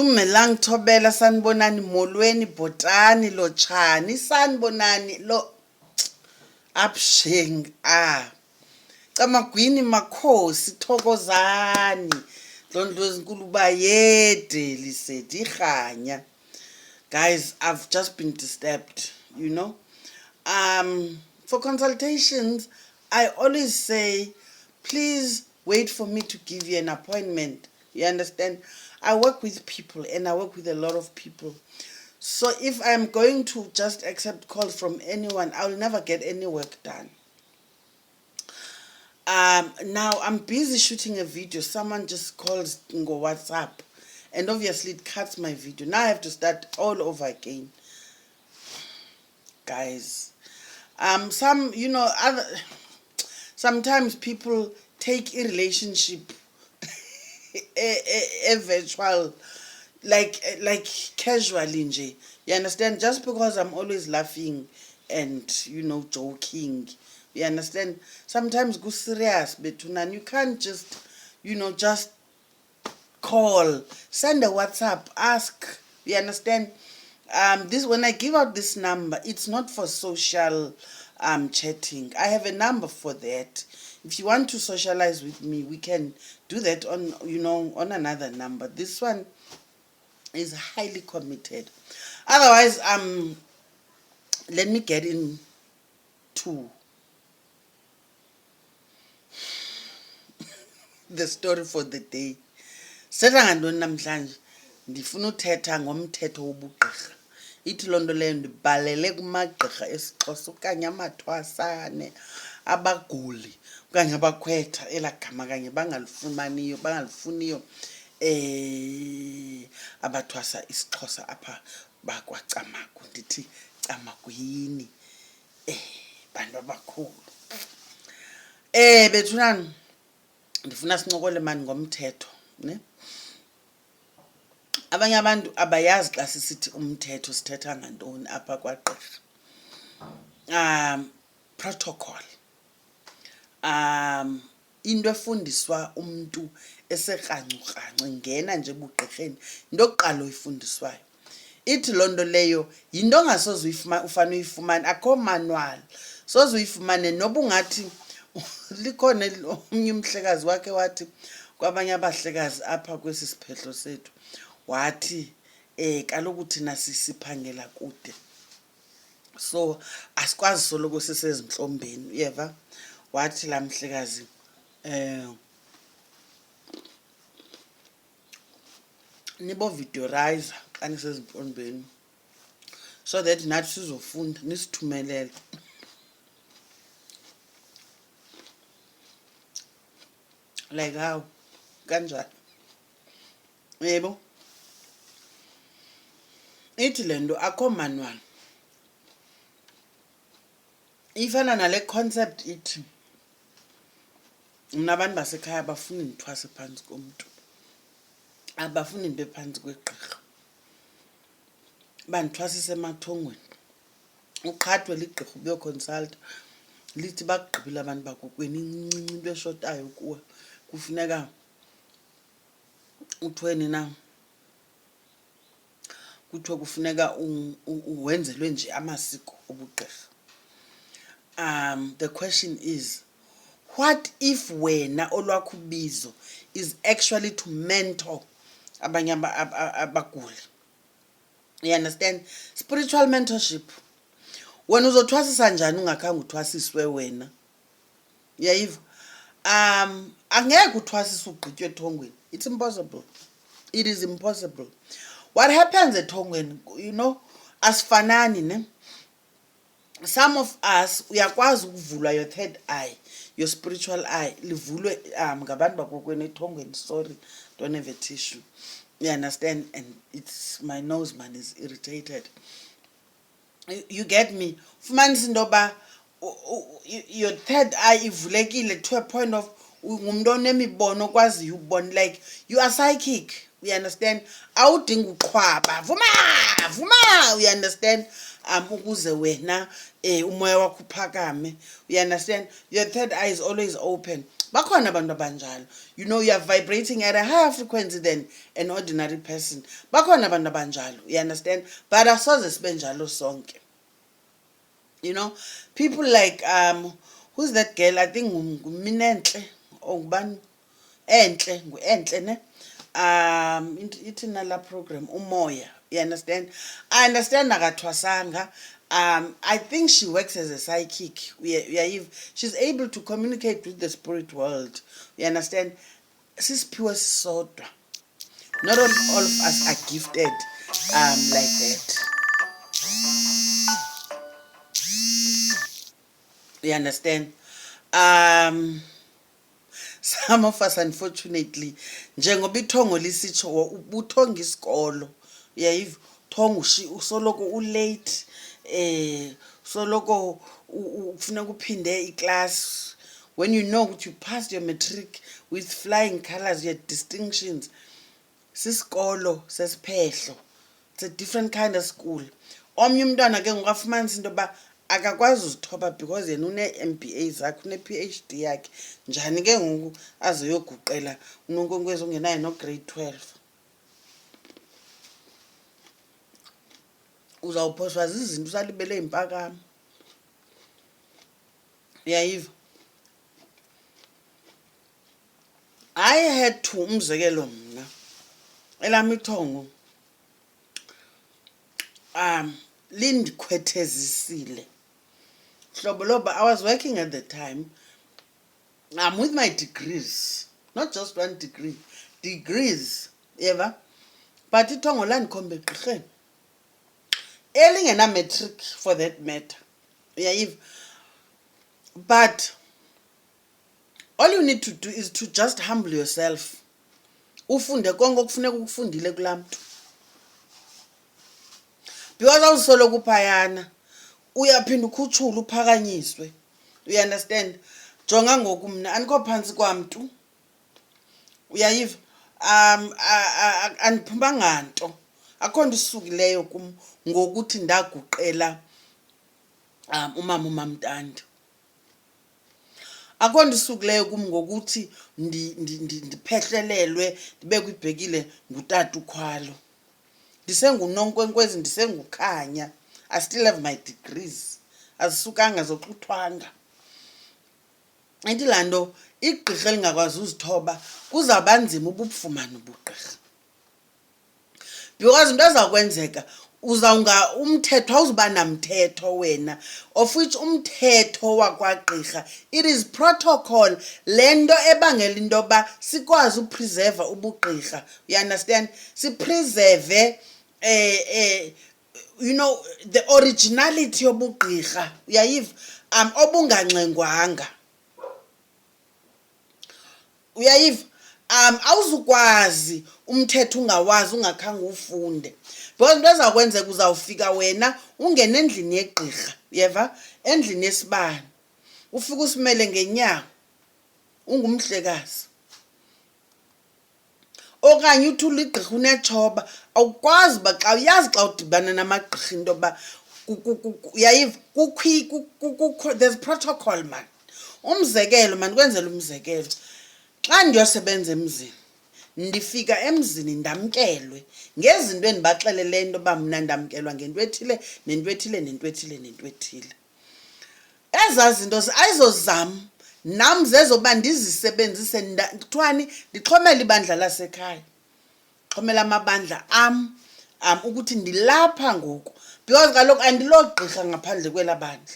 Dumelang thobela sanibonani molweni bhotani lotshani sanibonani lo absheng camagwini makhosi thokozani ndlondlo ezinkulu bayede lisedi khanya. Guys, I've just been disturbed, you know. For consultations, I always say, please wait for me to give you an appointment. You understand? I work with people and I work with a lot of people. So if I'm going to just accept calls from anyone, I will never get any work done. Now I'm busy shooting a video. Someone just calls Ngo WhatsApp. And obviously it cuts my video. Now I have to start all over again. Guys. Sometimes people take a relationship a virtual, like casually nje. You understand? Just because I'm always laughing and joking. You understand? Sometimes go serious, but you can't just just call, send a WhatsApp, ask. You understand? This when I give out this number, it's not for social chatting. I have a number for that. If you want to socialize with me, we can do that on on another number. This one is highly committed. Otherwise, let me get into the story for the day. Setangantoni namhlanje ndifuna uthetha ngomthetho wobugqirha. Ithi londo leyo ndibalele kumagqirha esiXhosa okanye amathwasane abaguli okanye abakhwetha elagama kanye bangalifuniyo abathwasa isiXhosa apha bakwacamagu. Ndithi camagwini bantu abakhulu. Bethunani ndifuna sincokole mani ngomthetho, ne? Abanye abantu abayazi xa sisithi umthetho sithetha ngantoni apha kwagqirha. Protocol. Into efundiswa umuntu esekrancukrance ngena nje ebugqirheni, into yokuqala oyifundiswayo. Ithi londo leyo yinto ongasoze ufane uyifumane, akho manual. Soze uyifumane noba ungathi likhona omnye umhlekazi wakhe wathi kwabanye abahlekazi apha kwesi siphehlo sethu, wathi kaloku thina sisiphangela kude, so asikwazi soloko sisezintlombeni, uyeva. Wathi laa mhlekazi nibo videorizer xa nisezintlombeni so that nathi sizofunda nisithumelele. Like how? Kanjani? Yebo. Ithi lento akho manual. Ifana nale concept ithi mna abantu basekhaya abafuni ndithwase phansi komuntu, abafuni ndibe phantsi kwegqirha, bandithwasise emathongweni, uqhathwe ligqirha ubuyoconsulta lithi bakugqibile abantu bakokweni incinci into eshotayo kuwe, kufuneka uthweni na, kuthiwe kufuneka wenzelwe nje amasiko obugqirha. The question is, what if wena olwakho ubizo is actually to mentor abanye abaguli? You understand? Spiritual mentorship. Wena uzothwasisa njani ungakhange uthwasiswe wena? Uyayiva? Angeke uthwasise ugqitywe ethongweni. It's impossible. It is impossible. What happens ethongweni, asifanani, ne? Some of us, uyakwazi ukuvulwa your third eye, your spiritual eye, livulwe ngabantu bakokweni ethongweni. Sorry, don't have a tissue. You understand? And it's my nose, man, is irritated. You get me? Fumanisa indoba your third eye ivulekile to a point of umuntu onemibono okwaziyo ukubona, like you are psychic. You understand? Awudinga uqhwaba vuma, you understand? Ukuze wena umoya wakho uphakame. You understand? Your third eye is always open. bakhona abantu abanjalo. You know, you are vibrating at a higher frequency than an ordinary person. Bakhona abantu abanjalo, you understand? But asoze sibe njalo sonke. You know, people like who's that girl? I think nguminenhle or ngubani enhle ne ithi program umoya, you understand? I understand nakathwasanga. I think she works as a psychic. She's able to communicate with the spirit world, you understand? Sisiphiwe sisodwa. Not all of us are gifted like that, you understand? Some of us, unfortunately, njengoba ithongo lisitsho ubuthonga isikolo, thongo usoloko ulate, soloko ufuna kuphinde iclass, when you know that you passed your matric with flying colors, you had distinctions. Sisikolo sesiphehlo, it's a different kind of school. Omnye umntwana ke ngokafumanisa into yoba akakwazi uzithoba because yena une-MBA zakhe, une-PhD yakhe. Njani ke ngoku azoyoguqela uNonkwenkwezi ongenayo no-grade 12? Uzawuphoswa zizinto usalibele impakamo, uyayiva? I had to umzekelo mna elami ithongo lindikhwethezisile hlobo loba I was working at the time with my degrees, not just one degree, degrees, ever. But ithongo landikhomba egqirheni elingena matric for that matter, uyayiva? But all you need to do is to just humble yourself. Ufunde konke okufuneka ukufundile kulaa mntu, because awusoloko uphayana uyaphinda ukhutshule uphakanyiswe, you understand? Jonga ngoku mna andikho phantsi kwamntu, uyayiva? Andiphuma nganto, akho nto isukileyo kum ngokuthi ndaguqela umama uMamntandi. Akho nto isukileyo kum ngokuthi ndiphehlelelwe ndibe kwibhekile ngutata ukhwalo. NdisenguNonkwenkwezi, ndisengukhanya. I still have my degrees, azisukanga zokuthwanga. Anti laa nto igqirha elingakwazi uzithoba kuzawuba nzima ubufumana ubugqirha, because into ezakwenzeka umthetho awuzuba namthetho wena, of which umthetho wakwagqirha, it is protocol, le nto ebangela into yoba sikwazi upreserve ubugqirha, you understand? Sipreserve you know, the originality yobugqirha, uyayiva? Obungancengwanga, uyayiva? Awuzukwazi umthetho ungawazi ungakhange ufunde, because into ezakwenzeka uzawufika wena ungene endlini yegqirha, uyeva? Endlini yesibani ufika usimele ngenyawo ungumhlekazi, okanye uthula igqirha unetshoba. Awukwazi uba xa uyazi xa udibana namagqirha into yoba uyayiva? There's protocol man. Umzekelo man, kwenzela umzekelo, xa ndiyosebenza emzini, ndifika emzini ndamkelwe ngezinto endibaxeleleyo into yoba mna ndamkelwa ngento ethile nento ethile nento ethile nento ethile. Ezaa zinto ayizozam nam zezoba ndizisebenzise kuthiwani ndixhomele ibandla lasekhaya, xhomela amabandla ukuthi ndilapha ngoku, because kaloku andilogqirha ngaphandle kwela bandla.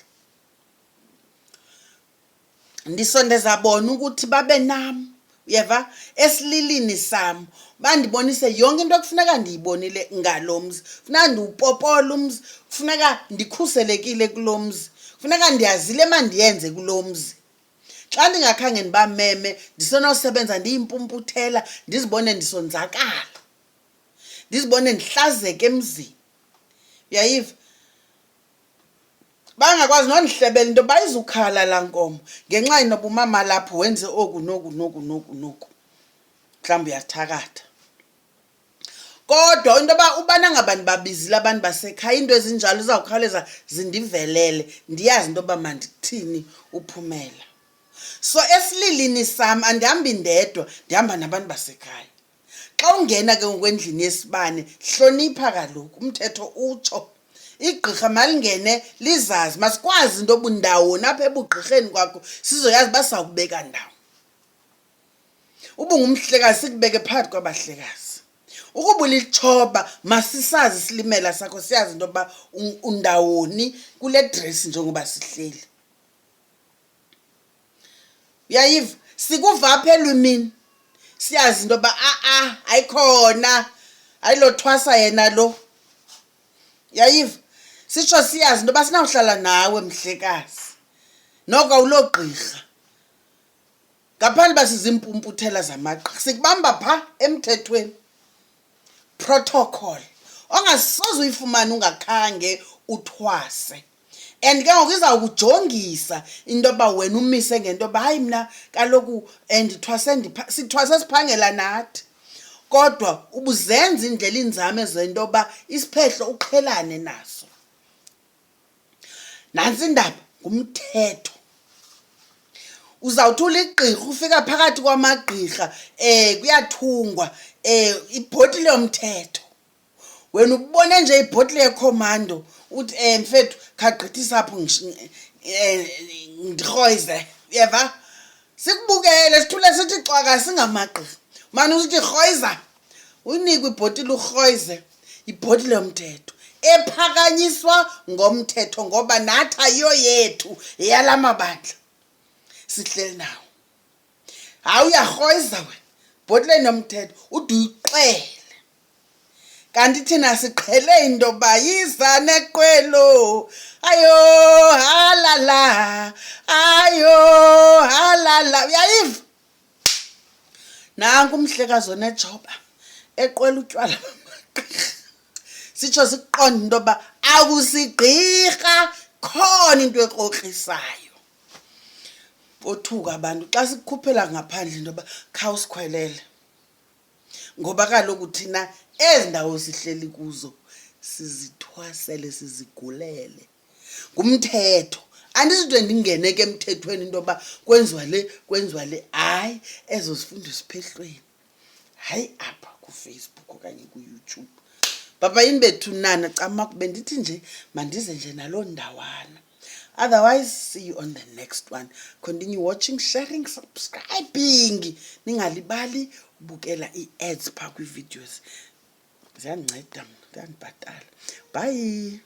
Ndisondeza bona ukuthi babe nam, uyeva? Esililini sam bandibonise yonke into ekufuneka ndiyibonile ngalo mzi, funeka ndiwupopola umzi, funeka ndikhuselekile kulo mzi, funeka ndiyazile mandiyenze kulo mzi. Xa ndingakhange ndibameme ndisonosebenza ndiyimpumphuthela, ndizibone ndisonzakala, ndizibone ndihlazeke emzini, uyayiva? Bangakwazi nondihlebela into bayizukhala laa nkomo ngenxa inoba umama lapho wenze oku noku noku noku noku, mhlawumbi uyathakatha. Kodwa into yoba ubana ngaba ndibabizile abantu basekhaya, into ezinjalo zizawukhawuleza zindivelele, ndiyazi into yoba mandithini uphumela. So esililini sam andihambi ndedwa, ndihamba nabantu basekhaya. Xa ungena ke ngokwendlini yesibane, hlonipha kaloku umthetho utsho. Igqirha malingene lizazi, masikwazi into obundawo napha ebugqirheni kwakho sizoyazi basawubeka ndawo. Ubungumhlekazi sikubeke phakathi kwabahlekazi. Ukuba ulitshoba masisazi isilimela sakho, siyazi into yoba undawoni kule dress njengoba sihleli. Uyayiva? Sikuva apha elwimini siyazi into yoba ayikhona, ayilothwasa yena lo. Uyayiva? Sitsho siyazi into yoba sinawuhlala nawe mhlekazi, noko awulogqirha. Ngaphandle uba sizimpumputela zamagqirha, sikubamba phaa emthethweni. Protocol ongasoze uyifumane ungakhange uthwase. And ke ngoku izawukujongisa into yoba wena umise ngento yoba hayi mna kaloku sithwase siphangela nathi. Kodwa ubuzenza indlela inzame zento yoba isiphehlo uqhelane naso. Nantsi indaba ngumthetho. Uzawuthi uligqirha ufika phakathi kwamagqirha, kuyathungwa, ibhotile yomthetho. Wena ubone nje ibhotile yekhomando, uthi mfethu khagqithisa apho ndirhoyize. Uyeva? Sikubukele sithule sithi xwaka singamagqirha. Mani usithi rhoyiza, unikwe ibhotile urhoyize, ibhotile yomthetho ephakanyiswa ngomthetho, ngoba nathi ayiyo yethu yeyala mabandla. Sihleli nawo. Hayi uyarhoyiza wena, bhotileni yomthetho, ude uyiqele. Kanti thina siqhele into yoba yiza neqwelo, ayo halala, ayo halala. Uyayiva? Nanku umhlekazi onejoba eqwela utywala bamagqirha. Sitsho siqonde into yoba akusigqirha, khona into ekrokrisisayo. Othuka abantu xa sikukhuphela ngaphandle into yoba khawusikhwelele, ngoba kaloku thina ezi ndawo sihleli kuzo sizithwasele, sizigulele ngumthetho. Andisude ndingene ke emthethweni into yoba kwenziwa le. Hayi, ezo zifundo siphehlweni, hayi apha kuFacebook okanye kuYouTube. Baba yini bethu nana cama kube ndithi nje mandize nje naloo ndawana. Otherwise, see you on the next one. Continue watching, sharing, subscribing. Ningalibali ubukela i-ads phaa kwi-videos. Ziyandinceda mna, ziyandibhatala. Bye.